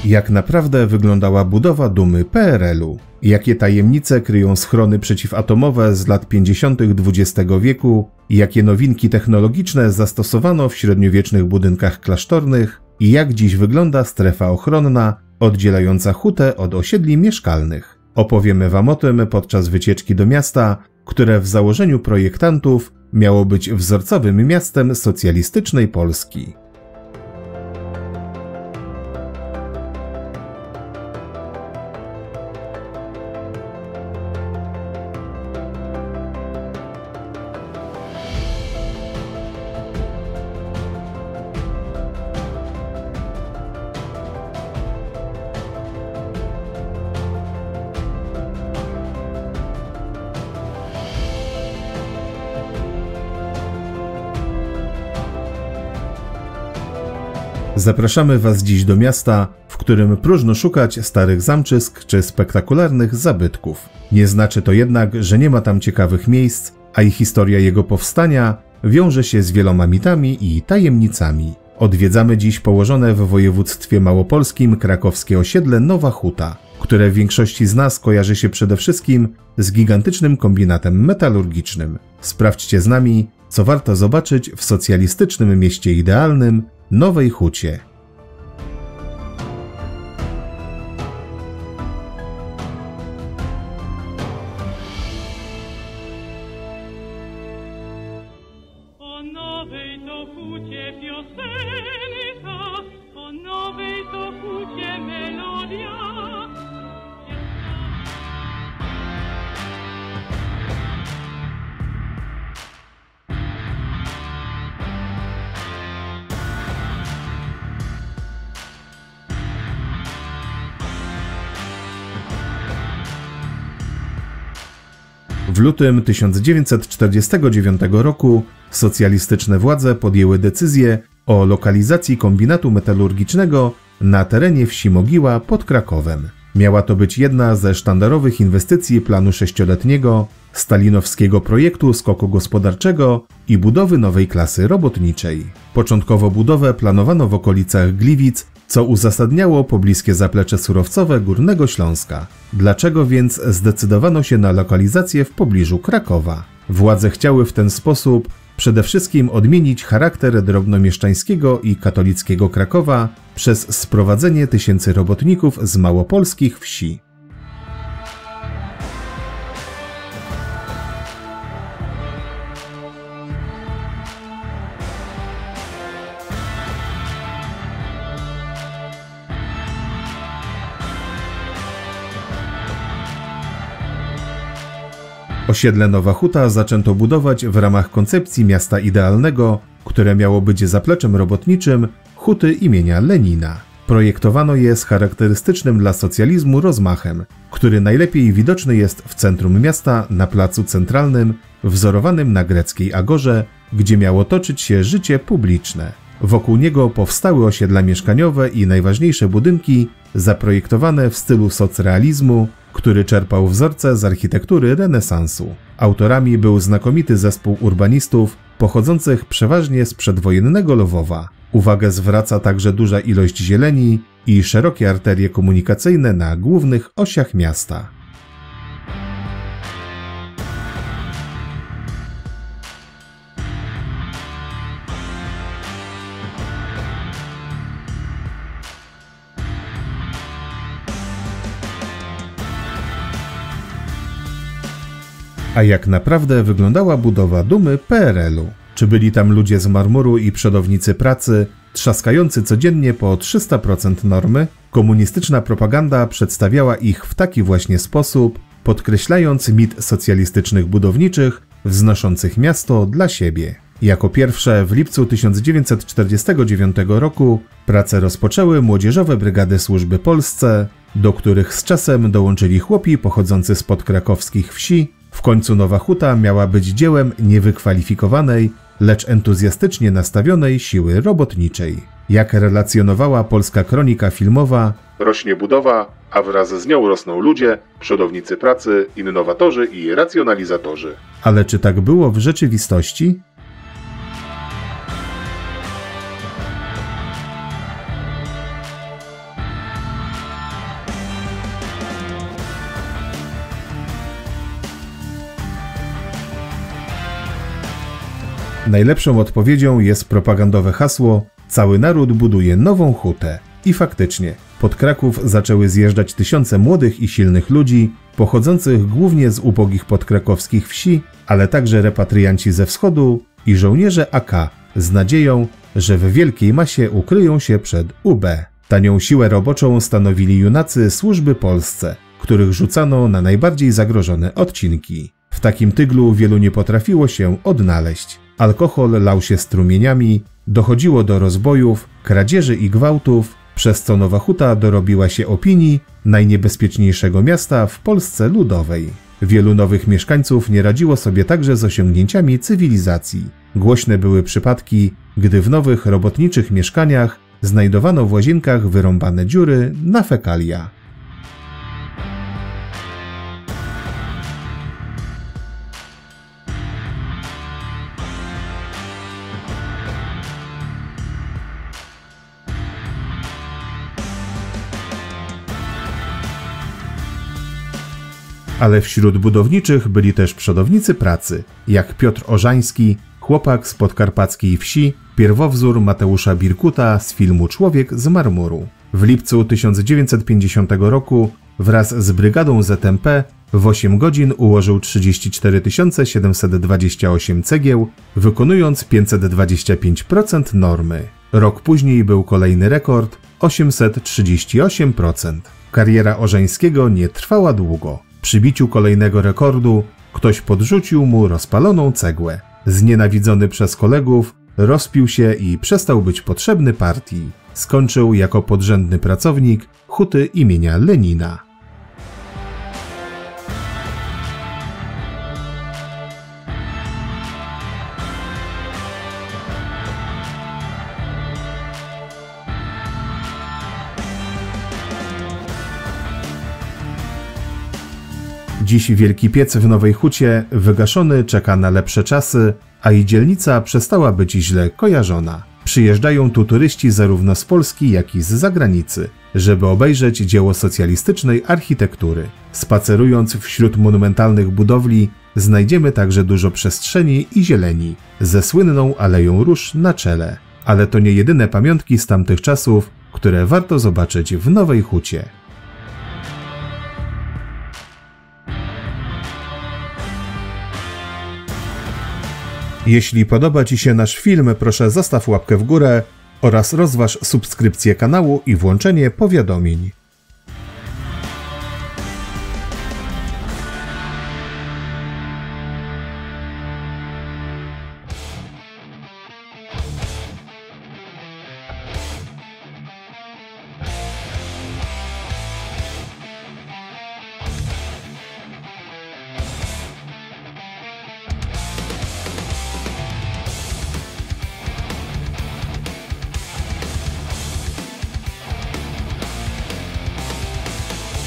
Jak naprawdę wyglądała budowa Dumy PRL-u? Jakie tajemnice kryją schrony przeciwatomowe z lat 50. XX wieku? Jakie nowinki technologiczne zastosowano w średniowiecznych budynkach klasztornych? I jak dziś wygląda strefa ochronna oddzielająca hutę od osiedli mieszkalnych? Opowiemy Wam o tym podczas wycieczki do miasta, które w założeniu projektantów miało być wzorcowym miastem socjalistycznej Polski. Zapraszamy Was dziś do miasta, w którym próżno szukać starych zamczysk czy spektakularnych zabytków. Nie znaczy to jednak, że nie ma tam ciekawych miejsc, a i historia jego powstania wiąże się z wieloma mitami i tajemnicami. Odwiedzamy dziś położone w województwie małopolskim krakowskie osiedle Nowa Huta, które w większości z nas kojarzy się przede wszystkim z gigantycznym kombinatem metalurgicznym. Sprawdźcie z nami, co warto zobaczyć w socjalistycznym mieście idealnym, Nowej Hucie. O nowej to hucie piosenka, o nowej to hucie melodia. W lutym 1949 roku socjalistyczne władze podjęły decyzję o lokalizacji kombinatu metalurgicznego na terenie wsi Mogiła pod Krakowem. Miała to być jedna ze sztandarowych inwestycji planu sześcioletniego, stalinowskiego projektu skoku gospodarczego i budowy nowej klasy robotniczej. Początkowo budowę planowano w okolicach Gliwic, co uzasadniało pobliskie zaplecze surowcowe Górnego Śląska. Dlaczego więc zdecydowano się na lokalizację w pobliżu Krakowa? Władze chciały w ten sposób przede wszystkim odmienić charakter drobnomieszczańskiego i katolickiego Krakowa przez sprowadzenie tysięcy robotników z małopolskich wsi. Osiedle Nowa Huta zaczęto budować w ramach koncepcji miasta idealnego, które miało być zapleczem robotniczym huty imienia Lenina. Projektowano je z charakterystycznym dla socjalizmu rozmachem, który najlepiej widoczny jest w centrum miasta na placu centralnym, wzorowanym na greckiej agorze, gdzie miało toczyć się życie publiczne. Wokół niego powstały osiedla mieszkaniowe i najważniejsze budynki zaprojektowane w stylu socrealizmu, który czerpał wzorce z architektury renesansu. Autorami był znakomity zespół urbanistów pochodzących przeważnie z przedwojennego Lwowa. Uwagę zwraca także duża ilość zieleni i szerokie arterie komunikacyjne na głównych osiach miasta. A jak naprawdę wyglądała budowa Dumy PRL-u? Czy byli tam ludzie z marmuru i przodownicy pracy, trzaskający codziennie po 300% normy? Komunistyczna propaganda przedstawiała ich w taki właśnie sposób, podkreślając mit socjalistycznych budowniczych, wznoszących miasto dla siebie. Jako pierwsze w lipcu 1949 roku pracę rozpoczęły młodzieżowe brygady służby Polsce, do których z czasem dołączyli chłopi pochodzący z podkrakowskich wsi. W końcu Nowa Huta miała być dziełem niewykwalifikowanej, lecz entuzjastycznie nastawionej siły robotniczej. Jak relacjonowała polska kronika filmowa, rośnie budowa, a wraz z nią rosną ludzie, przodownicy pracy, innowatorzy i racjonalizatorzy. Ale czy tak było w rzeczywistości? Najlepszą odpowiedzią jest propagandowe hasło „Cały naród buduje nową hutę”. I faktycznie, pod Kraków zaczęły zjeżdżać tysiące młodych i silnych ludzi, pochodzących głównie z ubogich podkrakowskich wsi, ale także repatrianci ze wschodu i żołnierze AK z nadzieją, że w wielkiej masie ukryją się przed UB. Tanią siłę roboczą stanowili junacy służby Polsce, których rzucano na najbardziej zagrożone odcinki. W takim tyglu wielu nie potrafiło się odnaleźć. Alkohol lał się strumieniami, dochodziło do rozbojów, kradzieży i gwałtów, przez co Nowa Huta dorobiła się opinii najniebezpieczniejszego miasta w Polsce Ludowej. Wielu nowych mieszkańców nie radziło sobie także z osiągnięciami cywilizacji. Głośne były przypadki, gdy w nowych robotniczych mieszkaniach znajdowano w łazienkach wyrąbane dziury na fekalia. Ale wśród budowniczych byli też przodownicy pracy, jak Piotr Orzański, chłopak z podkarpackiej wsi, pierwowzór Mateusza Birkuta z filmu Człowiek z marmuru. W lipcu 1950 roku wraz z brygadą ZMP w 8 godzin ułożył 34 728 cegieł, wykonując 525% normy. Rok później był kolejny rekord – 838%. Kariera Orzańskiego nie trwała długo. Przy biciu kolejnego rekordu ktoś podrzucił mu rozpaloną cegłę. Znienawidzony przez kolegów, rozpił się i przestał być potrzebny partii. Skończył jako podrzędny pracownik huty imienia Lenina. Dziś wielki piec w Nowej Hucie, wygaszony, czeka na lepsze czasy, a i dzielnica przestała być źle kojarzona. Przyjeżdżają tu turyści zarówno z Polski, jak i z zagranicy, żeby obejrzeć dzieło socjalistycznej architektury. Spacerując wśród monumentalnych budowli, znajdziemy także dużo przestrzeni i zieleni, ze słynną Aleją Róż na czele. Ale to nie jedyne pamiątki z tamtych czasów, które warto zobaczyć w Nowej Hucie. Jeśli podoba Ci się nasz film, proszę zostaw łapkę w górę oraz rozważ subskrypcję kanału i włączenie powiadomień.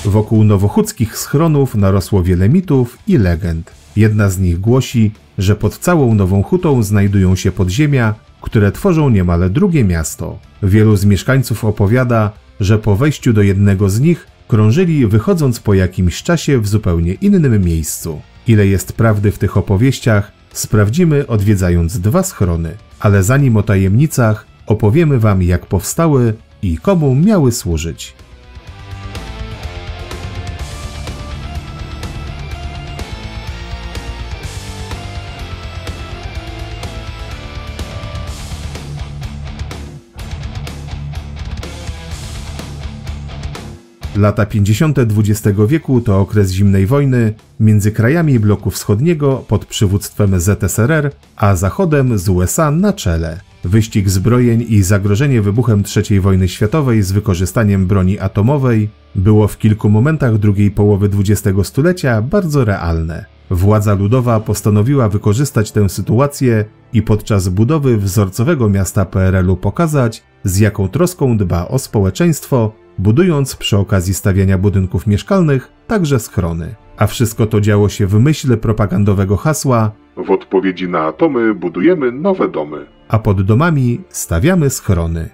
Wokół nowochódzkich schronów narosło wiele mitów i legend. Jedna z nich głosi, że pod całą Nową Hutą znajdują się podziemia, które tworzą niemal drugie miasto. Wielu z mieszkańców opowiada, że po wejściu do jednego z nich krążyli, wychodząc po jakimś czasie w zupełnie innym miejscu. Ile jest prawdy w tych opowieściach, sprawdzimy, odwiedzając 2 schrony. Ale zanim o tajemnicach, opowiemy Wam, jak powstały i komu miały służyć. Lata 50. XX wieku to okres zimnej wojny między krajami bloku wschodniego pod przywództwem ZSRR, a Zachodem z USA na czele. Wyścig zbrojeń i zagrożenie wybuchem III wojny światowej z wykorzystaniem broni atomowej było w kilku momentach drugiej połowy XX stulecia bardzo realne. Władza ludowa postanowiła wykorzystać tę sytuację i podczas budowy wzorcowego miasta PRL-u pokazać, z jaką troską dba o społeczeństwo, budując przy okazji stawiania budynków mieszkalnych także schrony. A wszystko to działo się w myśl propagandowego hasła: w odpowiedzi na atomy budujemy nowe domy, a pod domami stawiamy schrony.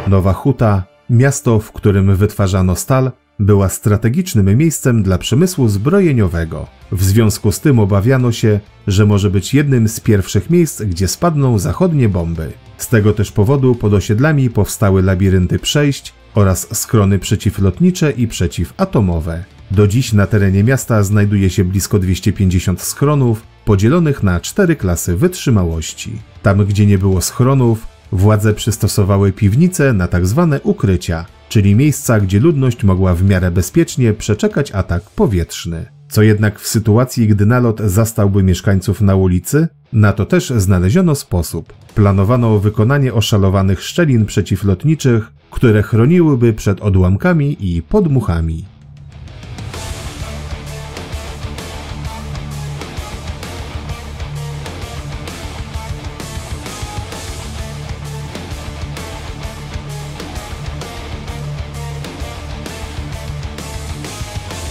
Nowa Huta, miasto, w którym wytwarzano stal, była strategicznym miejscem dla przemysłu zbrojeniowego. W związku z tym obawiano się, że może być jednym z pierwszych miejsc, gdzie spadną zachodnie bomby. Z tego też powodu pod osiedlami powstały labirynty przejść oraz schrony przeciwlotnicze i przeciwatomowe. Do dziś na terenie miasta znajduje się blisko 250 schronów, podzielonych na 4 klasy wytrzymałości. Tam, gdzie nie było schronów, władze przystosowały piwnice na tzw. ukrycia, czyli miejsca, gdzie ludność mogła w miarę bezpiecznie przeczekać atak powietrzny. Co jednak w sytuacji, gdy nalot zastałby mieszkańców na ulicy, na to też znaleziono sposób. Planowano wykonanie oszalowanych szczelin przeciwlotniczych, które chroniłyby przed odłamkami i podmuchami.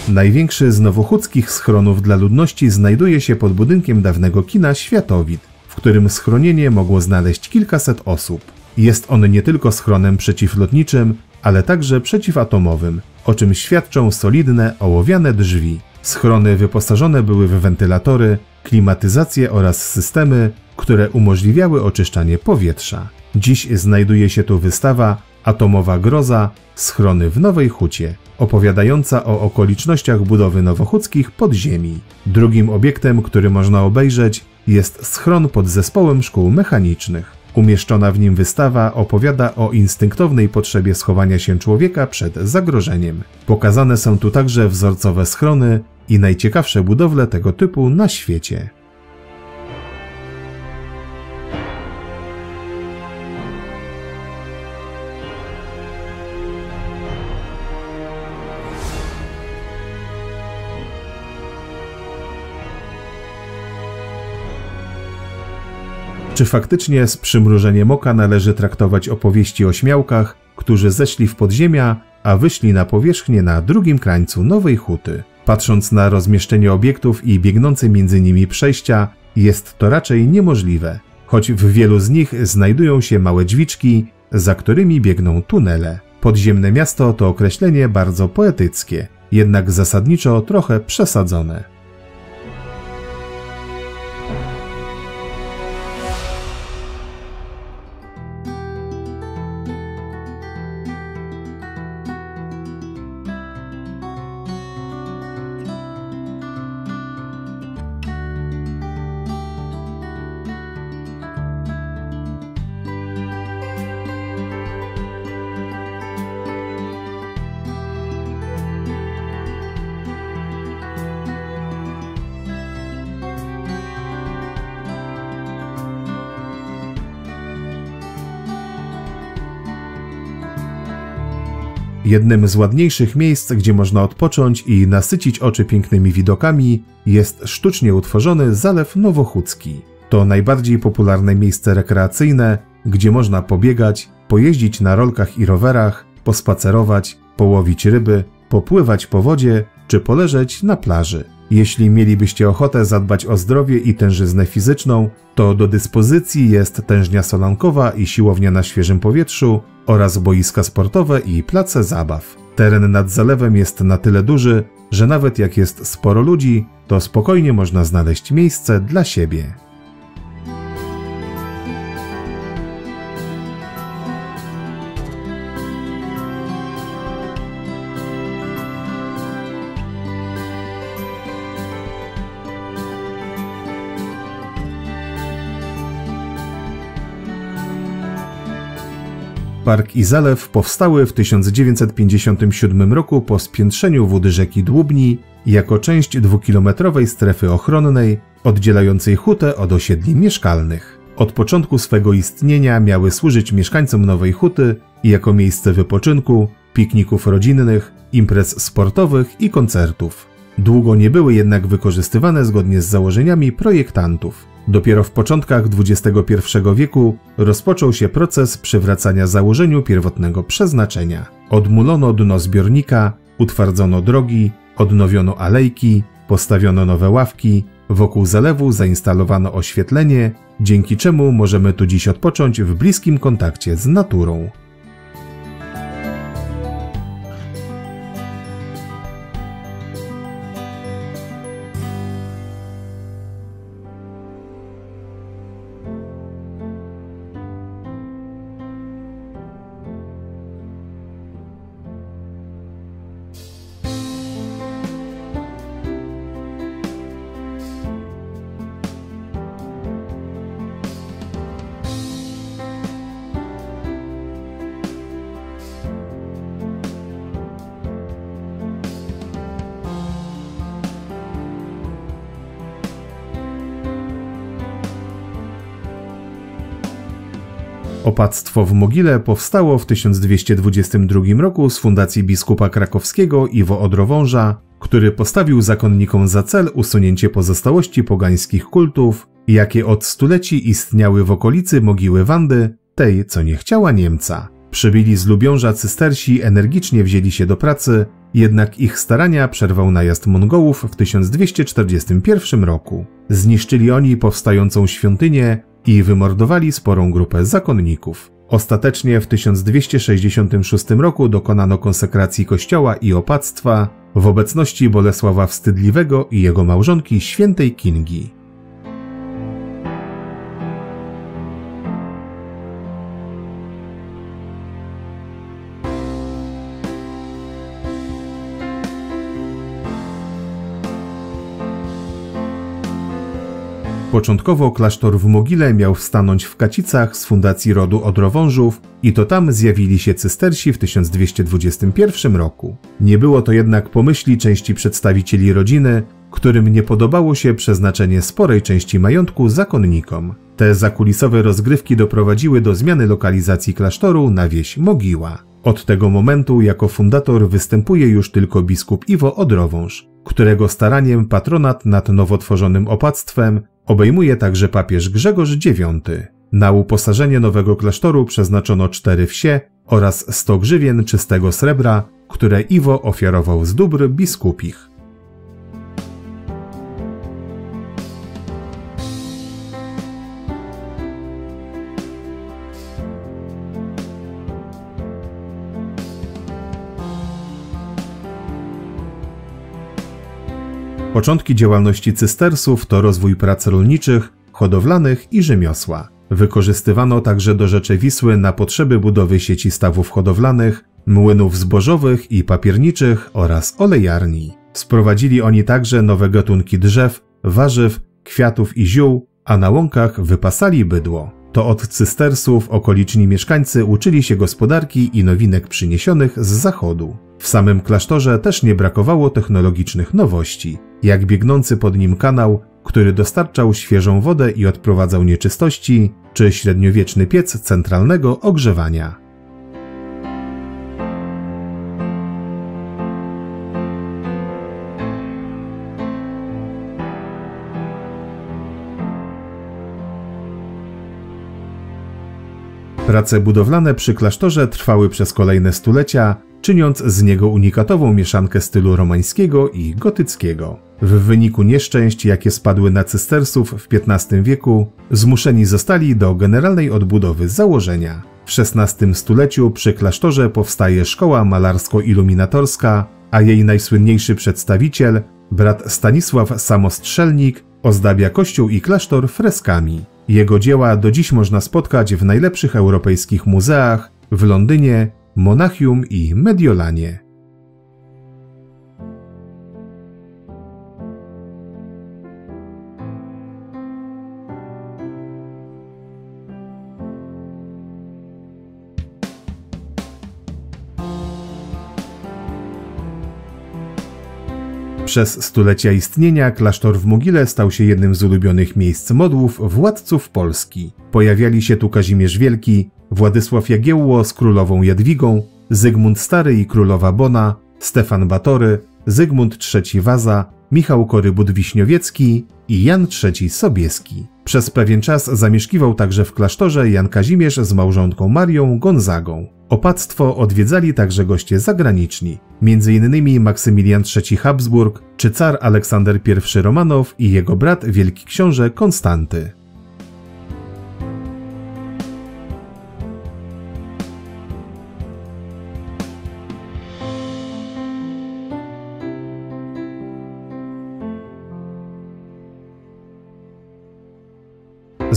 Największy z nowochódzkich schronów dla ludności znajduje się pod budynkiem dawnego kina Światowid, w którym schronienie mogło znaleźć kilkaset osób. Jest on nie tylko schronem przeciwlotniczym, ale także przeciwatomowym, o czym świadczą solidne, ołowiane drzwi. Schrony wyposażone były w wentylatory, klimatyzację oraz systemy, które umożliwiały oczyszczanie powietrza. Dziś znajduje się tu wystawa Atomowa groza – schrony w Nowej Hucie, opowiadająca o okolicznościach budowy nowochódzkich podziemi. Drugim obiektem, który można obejrzeć, jest schron pod zespołem szkół mechanicznych. Umieszczona w nim wystawa opowiada o instynktownej potrzebie schowania się człowieka przed zagrożeniem. Pokazane są tu także wzorcowe schrony i najciekawsze budowle tego typu na świecie. Czy faktycznie z przymrużeniem oka należy traktować opowieści o śmiałkach, którzy zeszli w podziemia, a wyszli na powierzchnię na drugim krańcu Nowej Huty? Patrząc na rozmieszczenie obiektów i biegnące między nimi przejścia, jest to raczej niemożliwe, choć w wielu z nich znajdują się małe dźwiczki, za którymi biegną tunele. Podziemne miasto to określenie bardzo poetyckie, jednak zasadniczo trochę przesadzone. Jednym z ładniejszych miejsc, gdzie można odpocząć i nasycić oczy pięknymi widokami, jest sztucznie utworzony Zalew Nowochódzki. To najbardziej popularne miejsce rekreacyjne, gdzie można pobiegać, pojeździć na rolkach i rowerach, pospacerować, połowić ryby, popływać po wodzie czy poleżeć na plaży. Jeśli mielibyście ochotę zadbać o zdrowie i tężyznę fizyczną, to do dyspozycji jest tężnia solankowa i siłownia na świeżym powietrzu oraz boiska sportowe i place zabaw. Teren nad zalewem jest na tyle duży, że nawet jak jest sporo ludzi, to spokojnie można znaleźć miejsce dla siebie. Park i zalew powstały w 1957 roku po spiętrzeniu wód rzeki Dłubni jako część 2-kilometrowej strefy ochronnej oddzielającej hutę od osiedli mieszkalnych. Od początku swego istnienia miały służyć mieszkańcom Nowej Huty jako miejsce wypoczynku, pikników rodzinnych, imprez sportowych i koncertów. Długo nie były jednak wykorzystywane zgodnie z założeniami projektantów. Dopiero w początkach XXI wieku rozpoczął się proces przywracania założeniu pierwotnego przeznaczenia. Odmulono dno zbiornika, utwardzono drogi, odnowiono alejki, postawiono nowe ławki, wokół zalewu zainstalowano oświetlenie, dzięki czemu możemy tu dziś odpocząć w bliskim kontakcie z naturą. Opactwo w Mogile powstało w 1222 roku z fundacji biskupa krakowskiego Iwo Odrowąża, który postawił zakonnikom za cel usunięcie pozostałości pogańskich kultów, jakie od stuleci istniały w okolicy mogiły Wandy, tej, co nie chciała Niemca. Przybyli z Lubiąża cystersi energicznie wzięli się do pracy, jednak ich starania przerwał najazd Mongołów w 1241 roku. Zniszczyli oni powstającą świątynię i wymordowali sporą grupę zakonników. Ostatecznie w 1266 roku dokonano konsekracji kościoła i opactwa w obecności Bolesława Wstydliwego i jego małżonki świętej Kingi. Początkowo klasztor w Mogile miał stanąć w Kacicach z fundacji rodu Odrowążów i to tam zjawili się cystersi w 1221 roku. Nie było to jednak pomyśli części przedstawicieli rodziny, którym nie podobało się przeznaczenie sporej części majątku zakonnikom. Te zakulisowe rozgrywki doprowadziły do zmiany lokalizacji klasztoru na wieś Mogiła. Od tego momentu jako fundator występuje już tylko biskup Iwo Odrowąż, którego staraniem patronat nad nowo tworzonym opactwem obejmuje także papież Grzegorz IX. Na uposażenie nowego klasztoru przeznaczono 4 wsie oraz 100 grzywien czystego srebra, które Iwo ofiarował z dóbr biskupich. Początki działalności cystersów to rozwój prac rolniczych, hodowlanych i rzemiosła. Wykorzystywano także dorzecze Wisły na potrzeby budowy sieci stawów hodowlanych, młynów zbożowych i papierniczych oraz olejarni. Sprowadzili oni także nowe gatunki drzew, warzyw, kwiatów i ziół, a na łąkach wypasali bydło. To od cystersów okoliczni mieszkańcy uczyli się gospodarki i nowinek przyniesionych z zachodu. W samym klasztorze też nie brakowało technologicznych nowości, jak biegnący pod nim kanał, który dostarczał świeżą wodę i odprowadzał nieczystości, czy średniowieczny piec centralnego ogrzewania. Prace budowlane przy klasztorze trwały przez kolejne stulecia, czyniąc z niego unikatową mieszankę stylu romańskiego i gotyckiego. W wyniku nieszczęść, jakie spadły na cystersów w XV wieku, zmuszeni zostali do generalnej odbudowy z założenia. W XVI stuleciu przy klasztorze powstaje szkoła malarsko-iluminatorska, a jej najsłynniejszy przedstawiciel, brat Stanisław Samostrzelnik, ozdabia kościół i klasztor freskami. Jego dzieła do dziś można spotkać w najlepszych europejskich muzeach w Londynie, Monachium i Mediolanie. Przez stulecia istnienia klasztor w Mogile stał się jednym z ulubionych miejsc modłów władców Polski. Pojawiali się tu Kazimierz Wielki, Władysław Jagiełło z królową Jadwigą, Zygmunt Stary i królowa Bona, Stefan Batory, Zygmunt III Waza, Michał Korybut-Wiśniowiecki i Jan III Sobieski. Przez pewien czas zamieszkiwał także w klasztorze Jan Kazimierz z małżonką Marią Gonzagą. Opactwo odwiedzali także goście zagraniczni, m.in. Maksymilian III Habsburg czy car Aleksander I Romanow i jego brat wielki książę Konstanty.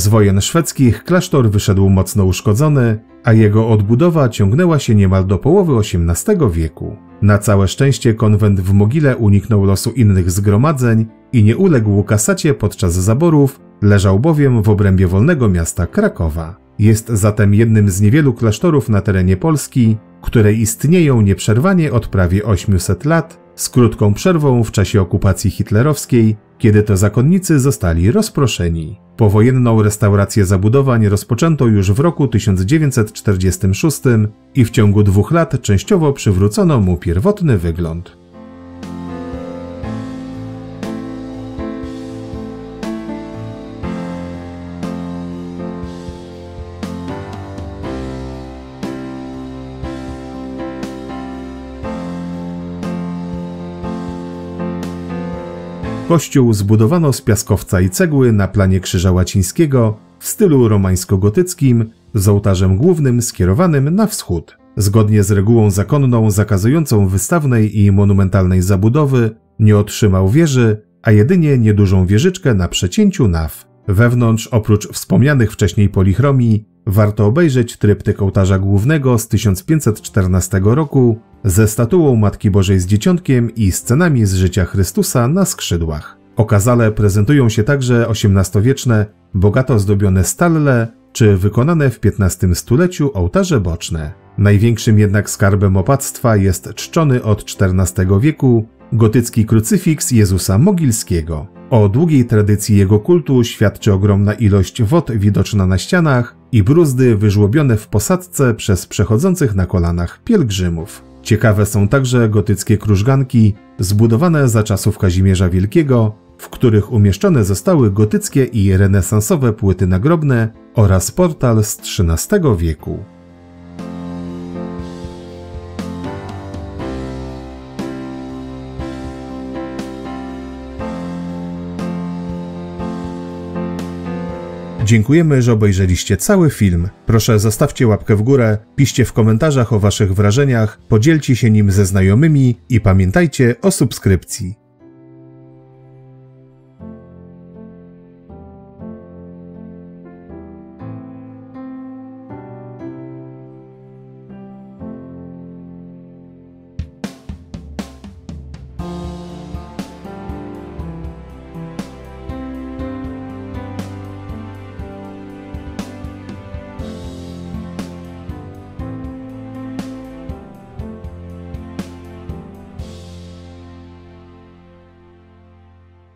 Z wojen szwedzkich klasztor wyszedł mocno uszkodzony, a jego odbudowa ciągnęła się niemal do połowy XVIII wieku. Na całe szczęście konwent w Mogile uniknął losu innych zgromadzeń i nie uległ kasacie podczas zaborów, leżał bowiem w obrębie wolnego miasta Krakowa. Jest zatem jednym z niewielu klasztorów na terenie Polski, które istnieją nieprzerwanie od prawie 800 lat, z krótką przerwą w czasie okupacji hitlerowskiej kiedy to zakonnicy zostali rozproszeni. Powojenną restaurację zabudowań rozpoczęto już w roku 1946 i w ciągu 2 lat częściowo przywrócono mu pierwotny wygląd. Kościół zbudowano z piaskowca i cegły na planie Krzyża Łacińskiego w stylu romańsko-gotyckim z ołtarzem głównym skierowanym na wschód. Zgodnie z regułą zakonną zakazującą wystawnej i monumentalnej zabudowy nie otrzymał wieży, a jedynie niedużą wieżyczkę na przecięciu naw. Wewnątrz, oprócz wspomnianych wcześniej polichromii, warto obejrzeć tryptyk ołtarza głównego z 1514 roku ze statuą Matki Bożej z Dzieciątkiem i scenami z życia Chrystusa na skrzydłach. Okazale prezentują się także XVIII-wieczne, bogato zdobione stalle czy wykonane w XV stuleciu ołtarze boczne. Największym jednak skarbem opactwa jest czczony od XIV wieku gotycki krucyfiks Jezusa Mogilskiego. O długiej tradycji jego kultu świadczy ogromna ilość wod widoczna na ścianach i bruzdy wyżłobione w posadzce przez przechodzących na kolanach pielgrzymów. Ciekawe są także gotyckie krużganki zbudowane za czasów Kazimierza Wielkiego, w których umieszczone zostały gotyckie i renesansowe płyty nagrobne oraz portal z XIII wieku. Dziękujemy, że obejrzeliście cały film. Proszę zostawcie łapkę w górę, piszcie w komentarzach o waszych wrażeniach, podzielcie się nim ze znajomymi i pamiętajcie o subskrypcji.